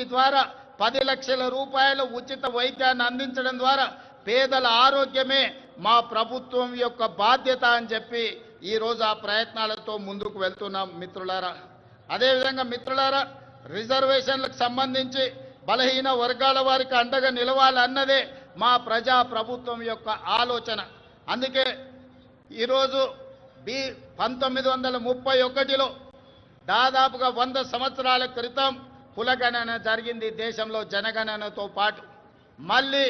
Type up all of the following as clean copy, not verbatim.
ఆరోగ్యశ్రీ ద్వారా 10 లక్షల రూపాయల ఉచిత వైద్యాన్ని అందించడం ద్వారా పేదల ఆరోగ్యమే మా ప్రభుత్వం యొక్క బాధ్యత అని చెప్పి ఈరోజు ఆ ప్రయత్నాలతో ముందుకు వెళ్తున్నాం మిత్రులారా. అదేవిధంగా మిత్రులారా, రిజర్వేషన్లకు సంబంధించి బలహీన వర్గాల వారికి అండగా నిలవాలన్నదే మా ప్రజా ప్రభుత్వం యొక్క ఆలోచన. అందుకే ఈరోజు 1931లో దాదాపుగా 100 సంవత్సరాల క్రితం కులగణన జరిగింది దేశంలో జనగణనతో పాటు. మళ్ళీ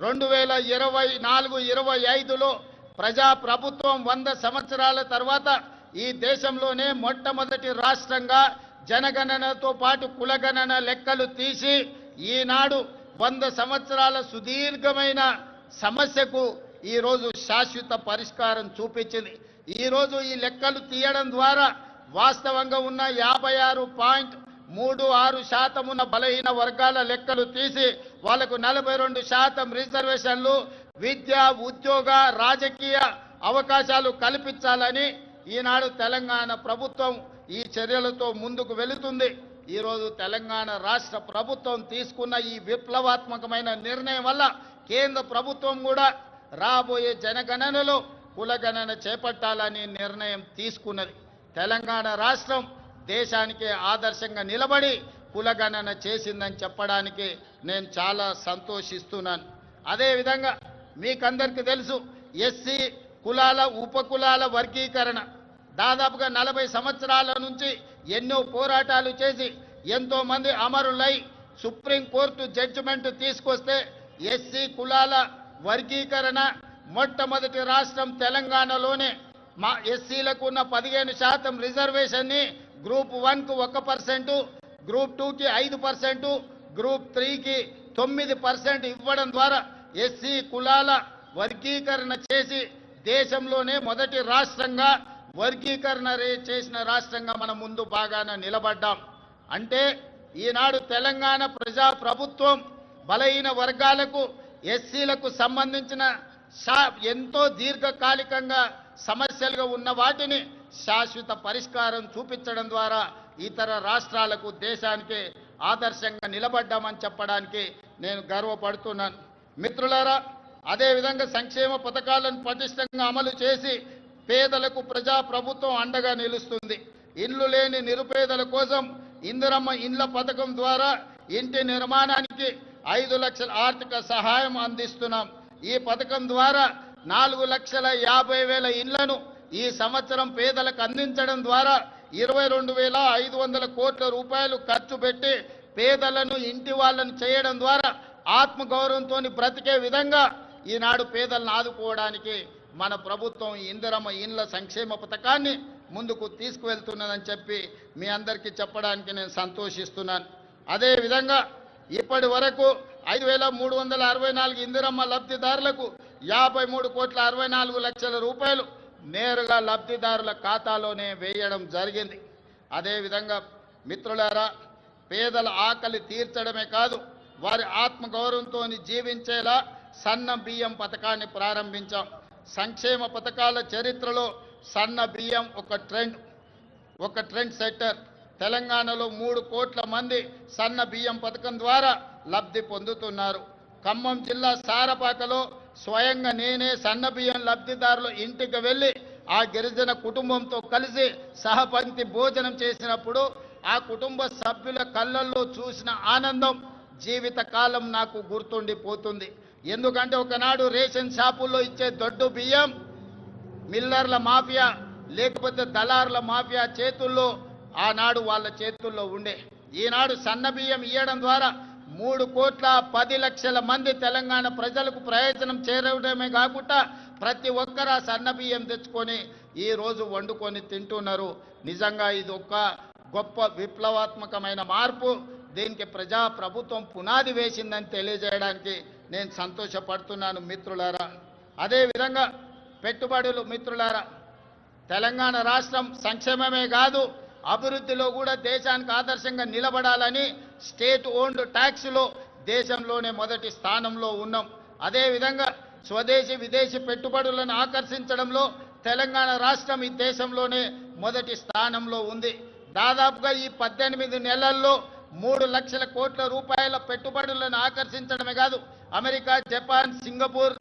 2024-25లో ప్రజా ప్రభుత్వం 100 సంవత్సరాల తర్వాత ఈ దేశంలోనే మొట్టమొదటి రాష్ట్రంగా జనగణనతో పాటు కులగణన లెక్కలు తీసి ఈనాడు 100 సంవత్సరాల సుదీర్ఘమైన సమస్యకు ఈరోజు శాశ్వత పరిష్కారం చూపించింది. ఈరోజు ఈ లెక్కలు తీయడం ద్వారా వాస్తవంగా ఉన్న 56.36% ఉన్న బలహీన వర్గాల లెక్కలు తీసి వాళ్లకు 42% రిజర్వేషన్లు, విద్య, ఉద్యోగ, రాజకీయ అవకాశాలు కల్పించాలని ఈనాడు తెలంగాణ ప్రభుత్వం ఈ చర్యలతో ముందుకు వెళుతుంది. ఈరోజు తెలంగాణ రాష్ట్ర ప్రభుత్వం తీసుకున్న ఈ విప్లవాత్మకమైన నిర్ణయం వల్ల కేంద్ర ప్రభుత్వం కూడా రాబోయే జనగణనలో కులగణన చేపట్టాలని నిర్ణయం తీసుకున్నది. తెలంగాణ రాష్ట్రం దేశానికి ఆదర్శంగా నిలబడి కులగణన చేసిందని చెప్పడానికి నేను చాలా సంతోషిస్తున్నాను. అదేవిధంగా మీకందరికీ తెలుసు, ఎస్సీ కులాల ఉపకులాల వర్గీకరణ దాదాపుగా 40 సంవత్సరాల నుంచి ఎన్నో పోరాటాలు చేసి ఎంతో మంది అమరులై సుప్రీంకోర్టు జడ్జిమెంట్ తీసుకొస్తే ఎస్సీ కులాల వర్గీకరణ మొట్టమొదటి రాష్ట్రం తెలంగాణలోనే. మా ఎస్సీలకు ఉన్న 15% రిజర్వేషన్ని గ్రూప్ 1కు 1%, గ్రూప్ 2కి 5%, గ్రూప్ 3కి 9% ఇవ్వడం ద్వారా ఎస్సీ కులాల వర్గీకరణ చేసి దేశంలోనే మొదటి రాష్ట్రంగా వర్గీకరణ చేసిన రాష్ట్రంగా మనం ముందు బాగాన నిలబడ్డాం. అంటే ఈనాడు తెలంగాణ ప్రజా ప్రభుత్వం బలహీన వర్గాలకు, ఎస్సీలకు సంబంధించిన ఎంతో దీర్ఘకాలికంగా సమస్యలుగా ఉన్న వాటిని శాశ్వత పరిష్కారం చూపించడం ద్వారా ఇతర రాష్ట్రాలకు, దేశానికి ఆదర్శంగా నిలబడ్డామని చెప్పడానికి నేను గర్వపడుతున్నాను. మిత్రులారా, అదేవిధంగా సంక్షేమ పథకాలను పటిష్టంగా అమలు చేసి పేదలకు ప్రజా ప్రభుత్వం అండగా నిలుస్తుంది. ఇల్లు లేని నిరుపేదల కోసం ఇందిరమ్మ ఇండ్ల పథకం ద్వారా ఇంటి నిర్మాణానికి 5 లక్షల ఆర్థిక సహాయం అందిస్తున్నాం. ఈ పథకం ద్వారా 4,50,000 ఇళ్లను ఈ సంవత్సరం పేదలకు అందించడం ద్వారా 22,500 కోట్ల రూపాయలు ఖర్చు పెట్టి పేదలను ఇంటి వాళ్ళను చేయడం ద్వారా ఆత్మగౌరవంతో బ్రతికే విధంగా ఈనాడు పేదలను ఆదుకోవడానికి మన ప్రభుత్వం ఇందిరమ్మ ఇండ్ల సంక్షేమ పథకాన్ని ముందుకు తీసుకువెళ్తున్నదని చెప్పి మీ అందరికీ చెప్పడానికి నేను సంతోషిస్తున్నాను. అదేవిధంగా ఇప్పటి వరకు 5,364 ఇందిరమ్మ లబ్ధిదారులకు 53,64,00,000 రూపాయలు నేరుగా లబ్ధిదారుల ఖాతాలోనే వేయడం జరిగింది. అదేవిధంగా మిత్రులారా, పేదల ఆకలి తీర్చడమే కాదు, వారి ఆత్మగౌరవంతో జీవించేలా సన్న బియ్యం పథకాన్ని ప్రారంభించాం. సంక్షేమ పథకాల చరిత్రలో సన్న బియ్యం ఒక ట్రెండ్ సెట్టర్. తెలంగాణలో 3 కోట్ల మంది సన్న బియ్యం పథకం ద్వారా లబ్ధి పొందుతున్నారు. ఖమ్మం జిల్లా సారపాకలో స్వయంగా నేనే సన్న బియ్యం లబ్ధిదారుల ఇంటికి వెళ్ళి ఆ గిరిజన కుటుంబంతో కలిసి సహపంక్తి భోజనం చేసినప్పుడు ఆ కుటుంబ సభ్యుల కళ్ళల్లో చూసిన ఆనందం జీవితకాలం నాకు గుర్తుండిపోతుంది. ఎందుకంటే ఒకనాడు రేషన్ షాపుల్లో ఇచ్చే దొడ్డు బియ్యం మిల్లర్ల మాఫియా లేకపోతే దళారుల మాఫియా చేతుల్లో ఆనాడు వాళ్ళ చేతుల్లో ఉండే. ఈనాడు సన్న బియ్యం ఇవ్వడం ద్వారా 3,10,00,000 మంది తెలంగాణ ప్రజలకు ప్రయోజనం చేరడమే కాకుండా ప్రతి ఒక్కరు ఆ సన్న బియ్యం తెచ్చుకొని ఈ రోజు వండుకొని తింటున్నారు. నిజంగా ఇది ఒక గొప్ప విప్లవాత్మకమైన మార్పు. దీనికి ప్రజా ప్రభుత్వం పునాది వేసిందని తెలియజేయడానికి నేను సంతోషపడుతున్నాను మిత్రులారా. అదేవిధంగా పెట్టుబడులు మిత్రులారా, తెలంగాణ రాష్ట్రం సంక్షేమమే కాదు అభివృద్ధిలో కూడా దేశానికి ఆదర్శంగా నిలబడాలని స్టేట్ ఓన్డ్ ట్యాక్స్లో దేశంలోనే మొదటి స్థానంలో ఉన్నాం. అదేవిధంగా స్వదేశీ విదేశీ పెట్టుబడులను ఆకర్షించడంలో తెలంగాణ రాష్ట్రం ఈ దేశంలోనే మొదటి స్థానంలో ఉంది. దాదాపుగా ఈ 18 నెలల్లో 3 లక్షల కోట్ల రూపాయల పెట్టుబడులను ఆకర్షించడమే కాదు అమెరికా, జపాన్, సింగపూర్